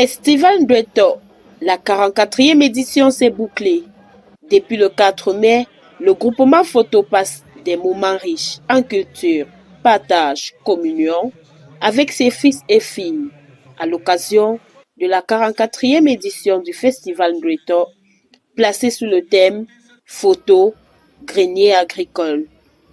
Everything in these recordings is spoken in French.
Festival Ndweto, la 44e édition s'est bouclée. Depuis le 4 mai, le groupement photo passe des moments riches en culture, partage, communion avec ses fils et filles. À l'occasion de la 44e édition du Festival Ndweto, placée sous le thème Photo, grenier agricole.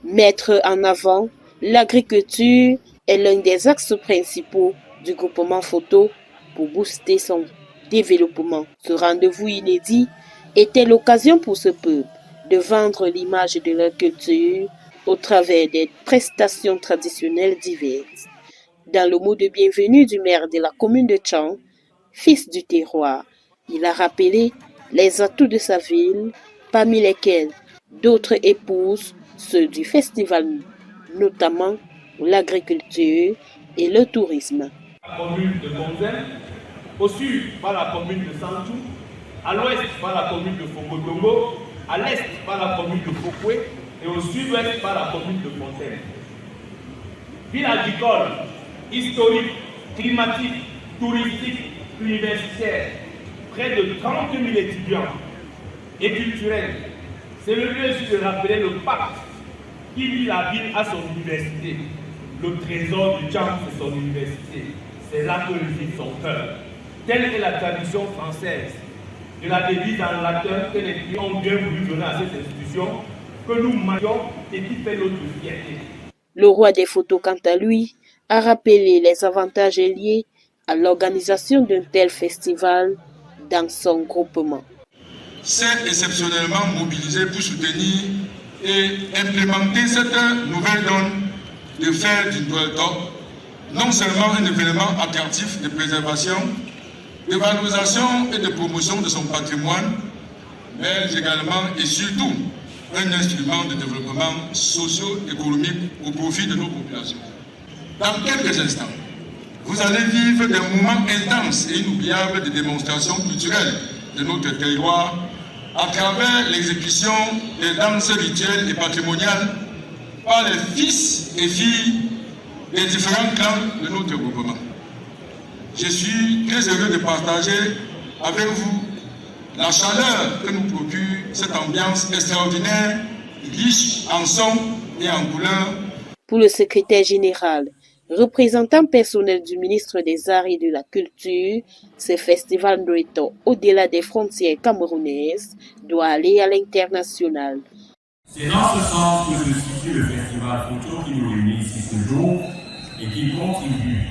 Mettre en avant l'agriculture est l'un des axes principaux du groupement photo pour booster son développement. Ce rendez-vous inédit était l'occasion pour ce peuple de vendre l'image de leur culture au travers des prestations traditionnelles diverses. Dans le mot de bienvenue du maire de la commune de Tchang, fils du terroir, il a rappelé les atouts de sa ville, parmi lesquels d'autres épousent ceux du festival, notamment l'agriculture et le tourisme. La commune de Gonzen, au sud par la commune de Santou, à l'ouest par la commune de Fokotongo, à l'est par la commune de Fokwe et au sud-ouest par la commune de Fontaine. Ville agricole, historique, climatique, touristique, universitaire, près de 30 000 étudiants et culturels. C'est le lieu aussi de rappeler le pacte qui lie la ville à son université. Le trésor du Tchang, c'est son université. C'est là que réside son cœur. Telle est la tradition française. De la devise en latin que les pays ont bien voulu donner à cette institution, que nous mangeons et qui fait notre fierté. Le roi des photos, quant à lui, a rappelé les avantages liés à l'organisation d'un tel festival dans son groupement. C'est exceptionnellement mobilisé pour soutenir et implémenter cette nouvelle donne de faire du Ndweto non seulement un événement attractif de préservation, de valorisation et de promotion de son patrimoine, mais également et surtout un instrument de développement socio-économique au profit de nos populations. Dans quelques instants, vous allez vivre des moments intenses et inoubliables de démonstrations culturelles de notre territoire à travers l'exécution des danses rituelles et patrimoniales par les fils et filles des différents clans de notre groupement. Je suis très heureux de partager avec vous la chaleur que nous procure cette ambiance extraordinaire, riche en sons et en couleurs. Pour le secrétaire général, représentant personnel du ministre des Arts et de la Culture, ce festival Ndweto, au-delà des frontières camerounaises, doit aller à l'international. C'est dans ce sens que se situe le festival photo qui nous réunit ici ce jour et qui contribue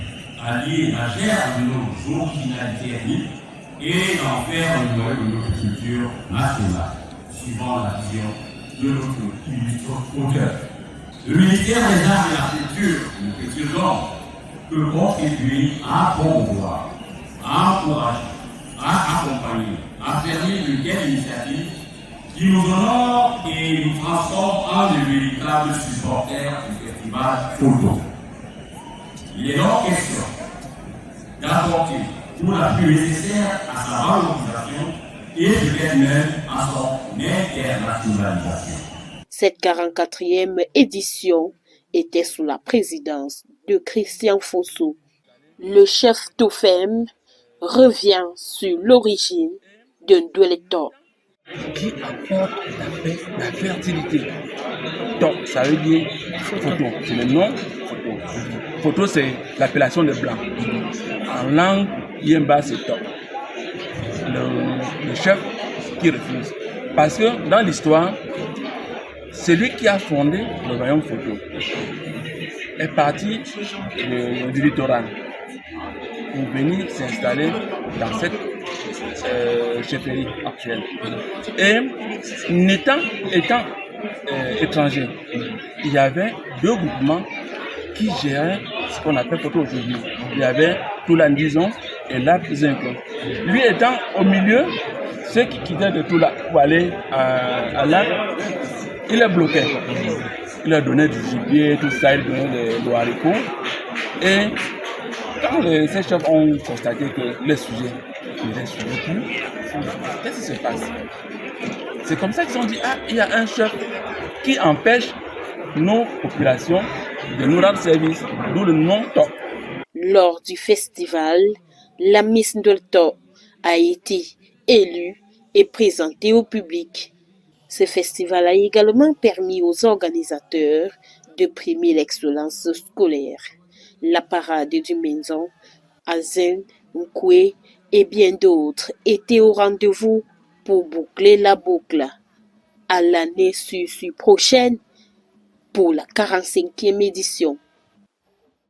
à lier la germe de nos originalités ethniques et d'en faire un modèle de notre culture nationale, suivant la vision de notre illustre auteur. Le ministère des Arts et de la Culture ne peut que contribuer à promouvoir, à encourager, à accompagner, à faire une telle initiative qui nous honore et nous transforme en de véritables supporters du festival photo. Il est donc question d'apporter tout l'appui nécessaire à sa valorisation et peut-être même à son internationalisation. Cette 44e édition était sous la présidence de Christian Fosso. Le chef Tofem revient sur l'origine de Ndweto. Qui apporte la paix, la fertilité. Donc, ça veut dire photo, c'est le nom photo. Photo, c'est l'appellation de blanc. En langue Yemba, c'est top. Le chef qui refuse. Parce que dans l'histoire, celui qui a fondé le royaume photo est parti du littoral pour venir s'installer dans cette chefferie actuelle. Et étant étranger, il y avait deux groupements qui géraient ce qu'on appelle photo aujourd'hui. Il y avait Toula Ndizon et Lap Zinko. Lui étant au milieu, ceux qui quittaient de Toula pour aller à Lap, il les bloquait. Il leur donnait du gibier, tout ça, il donnait des haricots. Et quand ces chefs ont constaté que les sujets ne les suivaient plus, qu'est-ce qui se passe? C'est comme ça qu'ils ont dit, il y a un chef qui empêche nos populations de nous rendre service, d'où le nom TOP. Lors du festival, la Miss Ndolto a été élue et présentée au public. Ce festival a également permis aux organisateurs de primer l'excellence scolaire. La parade du Menzon, Azen, Nkwe et bien d'autres étaient au rendez-vous pour boucler la boucle. À l'année prochaine pour la 45e édition.